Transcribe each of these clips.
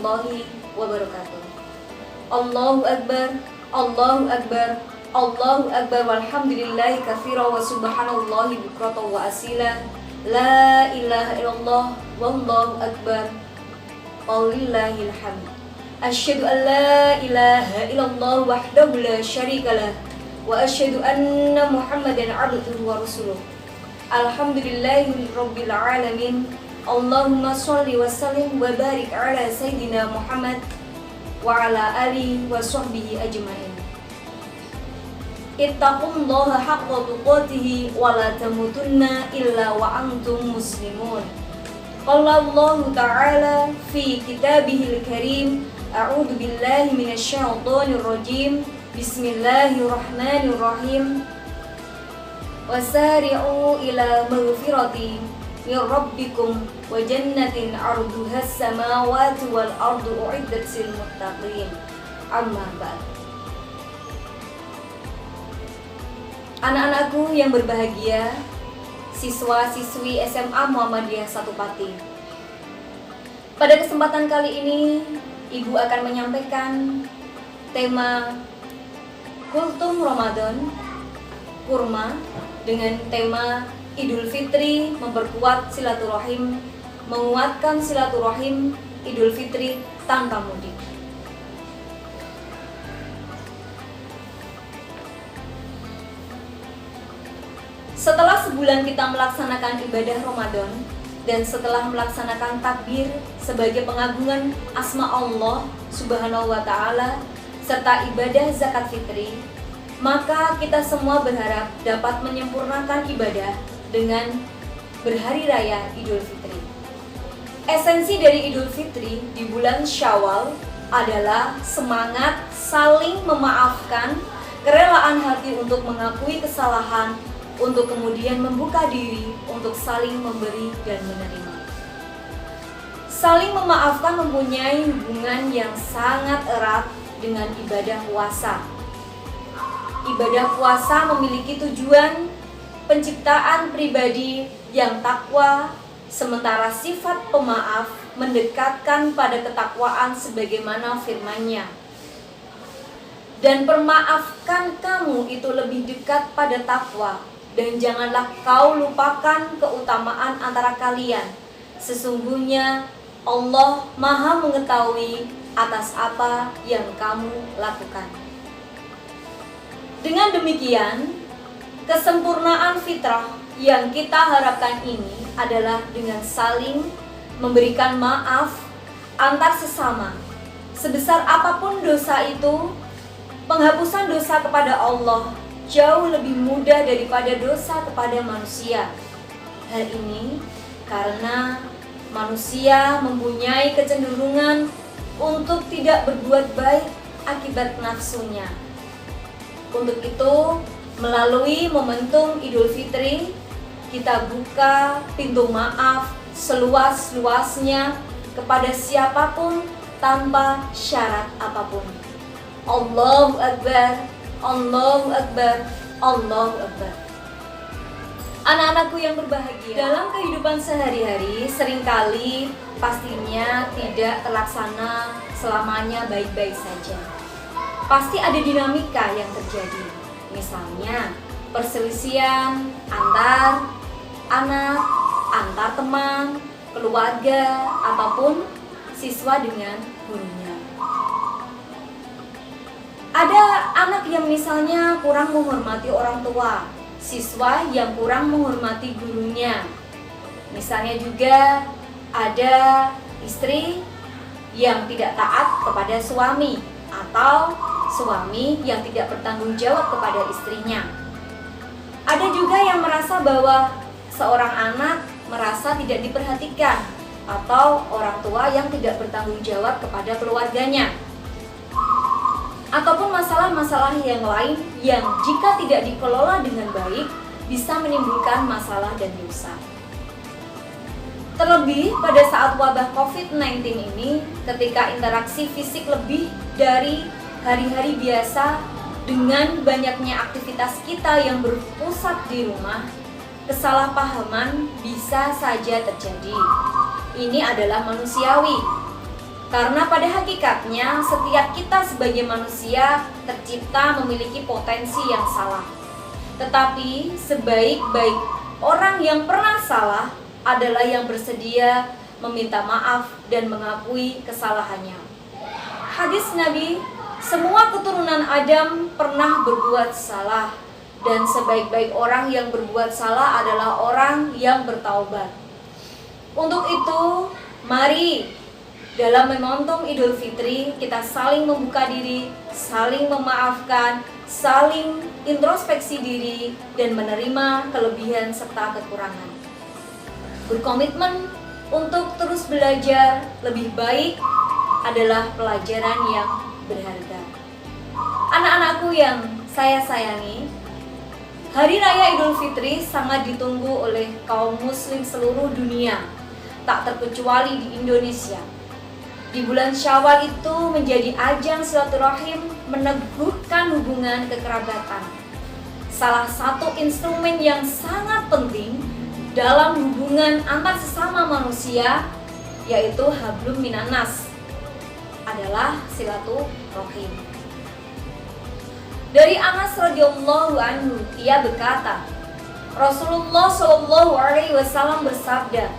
warahmatullahi wabarakatuh. Allahu Akbar, Allahu Akbar, Allahu Akbar, walhamdulillahi katsira wa subhanallahi bukratan wa asila. La ilaha illallah, wallahu akbar, walillahil hamd. Asyhadu an la ilaha illallah wahdahu la syarikalah wa asyhadu anna Muhammadan abduhu wa rasuluh. Alhamdulillahi rabbil alamin. Allahumma sholli wa sallim wa barik ala sayyidina Muhammad wa ala alihi wa sahbihi ajmain. Ittaqullaha haqqa tuqatih wa la tamutunna illa wa antum muslimun. Qala Allah ta'ala fi kitabihil karim, a'udzu billahi minasy syaithanir rajim. Bismillahirrahmanirrahim. Wasari'u ila maghfirati min rabbikum wa jannatin 'arduhas samawati wal ardu u'iddat lil muttaqin. Amma ba'd. Anak-anakku yang berbahagia, siswa-siswi SMA Muhammadiyah Satu Pati. Pada kesempatan kali ini, Ibu akan menyampaikan tema Kultum Ramadan, kurma, dengan tema Idul Fitri memperkuat silaturahim, menguatkan silaturahim Idul Fitri tanpa mudik. Setelah sebulan kita melaksanakan ibadah Ramadan dan setelah melaksanakan takbir sebagai pengagungan asma Allah Subhanahu wa Ta'ala serta ibadah zakat fitri, maka kita semua berharap dapat menyempurnakan ibadah dengan berhari raya Idul Fitri. Esensi dari Idul Fitri di bulan Syawal adalah semangat saling memaafkan, kerelaan hati untuk mengakui kesalahan, untuk kemudian membuka diri untuk saling memberi dan menerima. Saling memaafkan mempunyai hubungan yang sangat erat dengan ibadah puasa. Ibadah puasa memiliki tujuan penciptaan pribadi yang takwa, sementara sifat pemaaf mendekatkan pada ketakwaan sebagaimana firman-Nya. Dan permaafkan kamu itu lebih dekat pada takwa. Dan janganlah kau lupakan keutamaan antara kalian. Sesungguhnya Allah Maha mengetahui atas apa yang kamu lakukan. Dengan demikian, kesempurnaan fitrah yang kita harapkan ini adalah dengan saling memberikan maaf antar sesama. Sebesar apapun dosa itu, penghapusan dosa kepada Allah jauh lebih mudah daripada dosa kepada manusia. Hal ini karena manusia mempunyai kecenderungan untuk tidak berbuat baik akibat nafsunya. Untuk itu, melalui momentum Idul Fitri, kita buka pintu maaf seluas-luasnya kepada siapapun tanpa syarat apapun. Allahu Akbar, Allahu Akbar, Allahu Akbar. Anak-anakku yang berbahagia, dalam kehidupan sehari-hari seringkali pastinya tidak terlaksana selamanya baik-baik saja. Pasti ada dinamika yang terjadi. Misalnya perselisihan antar anak, antar teman, keluarga, ataupun siswa dengan gurunya. Ada anak yang misalnya kurang menghormati orang tua, siswa yang kurang menghormati gurunya. Misalnya juga ada istri yang tidak taat kepada suami, atau suami yang tidak bertanggung jawab kepada istrinya. Ada juga yang merasa bahwa seorang anak merasa tidak diperhatikan, atau orang tua yang tidak bertanggung jawab kepada keluarganya. Ataupun masalah-masalah yang lain yang jika tidak dikelola dengan baik bisa menimbulkan masalah dan dosa. Terlebih pada saat wabah COVID-19 ini, ketika interaksi fisik lebih dari hari-hari biasa dengan banyaknya aktivitas kita yang berpusat di rumah, kesalahpahaman bisa saja terjadi. Ini adalah manusiawi. Karena pada hakikatnya setiap kita sebagai manusia tercipta memiliki potensi yang salah. Tetapi sebaik-baik orang yang pernah salah adalah yang bersedia meminta maaf dan mengakui kesalahannya. Hadis Nabi, semua keturunan Adam pernah berbuat salah, dan sebaik-baik orang yang berbuat salah adalah orang yang bertaubat. Untuk itu, mari dalam momentum Idul Fitri kita saling membuka diri, saling memaafkan, saling introspeksi diri, dan menerima kelebihan serta kekurangan. Berkomitmen untuk terus belajar lebih baik adalah pelajaran yang berharga. Anak-anakku yang saya sayangi, Hari Raya Idul Fitri sangat ditunggu oleh kaum muslim seluruh dunia, tak terkecuali di Indonesia. Di bulan Syawal itu menjadi ajang silaturahim meneguhkan hubungan kekerabatan. Salah satu instrumen yang sangat penting dalam hubungan antar sesama manusia, yaitu hablum minanas, adalah silaturahim. Dari Anas radhiyallahu anhu, ia berkata, Rasulullah shallallahu alaihi wasallam bersabda,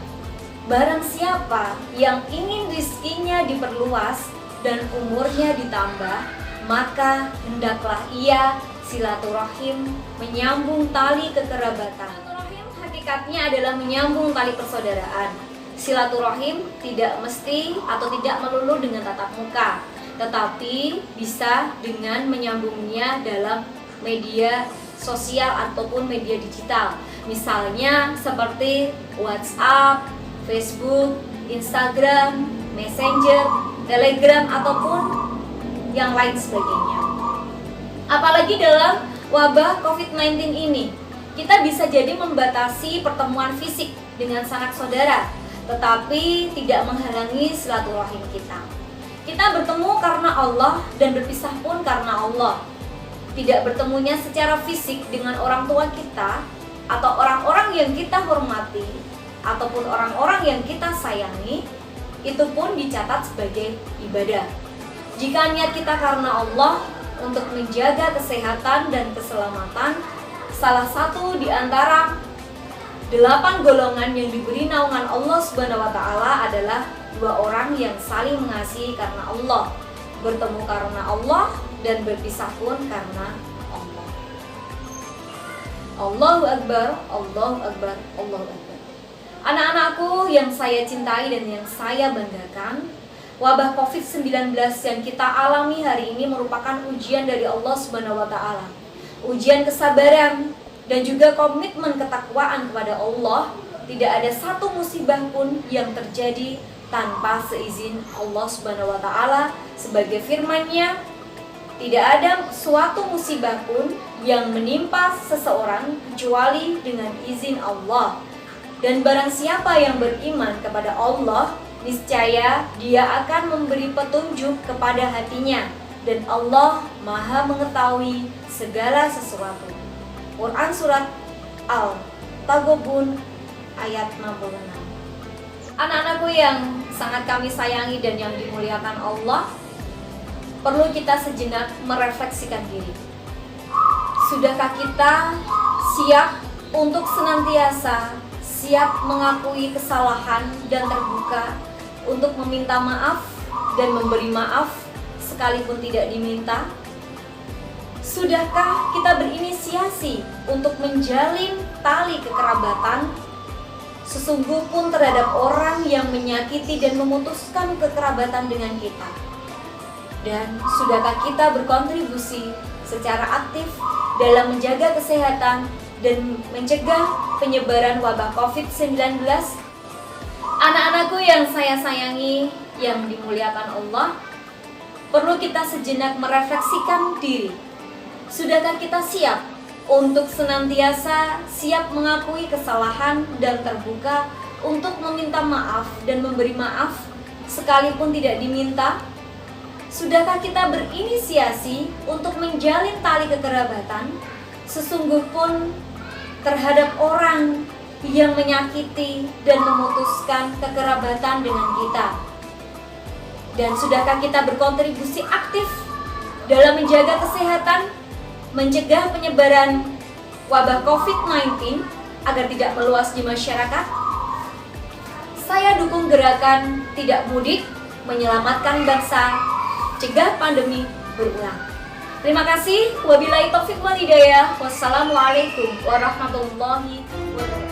barang siapa yang ingin rizkinya diperluas dan umurnya ditambah, maka hendaklah ia silaturahim, menyambung tali kekerabatan. Silaturahim hakikatnya adalah menyambung tali persaudaraan. Silaturahim tidak mesti atau tidak melulu dengan tatap muka, tetapi bisa dengan menyambungnya dalam media sosial ataupun media digital. Misalnya seperti WhatsApp, Facebook, Instagram, Messenger, Telegram, ataupun yang lain sebagainya. Apalagi dalam wabah COVID-19 ini, kita bisa jadi membatasi pertemuan fisik dengan sanak saudara, tetapi tidak menghalangi silaturahim kita. Kita bertemu karena Allah dan berpisah pun karena Allah. Tidak bertemunya secara fisik dengan orang tua kita atau orang-orang yang kita hormati ataupun orang-orang yang kita sayangi, itu pun dicatat sebagai ibadah. Jika niat kita karena Allah untuk menjaga kesehatan dan keselamatan, salah satu di antara 8 golongan yang diberi naungan Allah Subhanahu wa taala adalah 2 orang yang saling mengasihi karena Allah, bertemu karena Allah, dan berpisah pun karena Allah. Allahu Akbar, Allahu Akbar, Allahu Akbar. Anak-anakku yang saya cintai dan yang saya banggakan, wabah COVID-19 yang kita alami hari ini merupakan ujian dari Allah Subhanahu wa taala. Ujian kesabaran dan juga komitmen ketakwaan kepada Allah. Tidak ada satu musibah pun yang terjadi tanpa seizin Allah Subhanahu wa taala. Sebagai firman-Nya, tidak ada suatu musibah pun yang menimpa seseorang kecuali dengan izin Allah. Dan barang siapa yang beriman kepada Allah, niscaya dia akan memberi petunjuk kepada hatinya, dan Allah Maha mengetahui segala sesuatu. Quran Surat Al-Taghabun ayat 66. Anak-anakku yang sangat kami sayangi dan yang dimuliakan Allah, perlu kita sejenak merefleksikan diri. Sudahkah kita siap untuk senantiasa siap mengakui kesalahan dan terbuka untuk meminta maaf dan memberi maaf sekalipun tidak diminta? Sudahkah kita berinisiasi untuk menjalin tali kekerabatan, sesungguh pun terhadap orang yang menyakiti dan memutuskan kekerabatan dengan kita? Dan sudahkah kita berkontribusi secara aktif dalam menjaga kesehatan dan mencegah penyebaran wabah COVID-19? Anak-anakku yang saya sayangi, yang dimuliakan Allah, perlu kita sejenak merefleksikan diri. Sudahkah kita siap untuk senantiasa siap mengakui kesalahan dan terbuka untuk meminta maaf dan memberi maaf sekalipun tidak diminta? Sudahkah kita berinisiasi untuk menjalin tali kekerabatan, sesungguh pun terhadap orang yang menyakiti dan memutuskan kekerabatan dengan kita? Dan sudahkah kita berkontribusi aktif dalam menjaga kesehatan, mencegah penyebaran wabah COVID-19 agar tidak meluas di masyarakat? Saya dukung gerakan tidak mudik, menyelamatkan bangsa, cegah pandemi berulang. Terima kasih. Wabillahi taufik wal hidayah. Wassalamualaikum warahmatullahi wabarakatuh.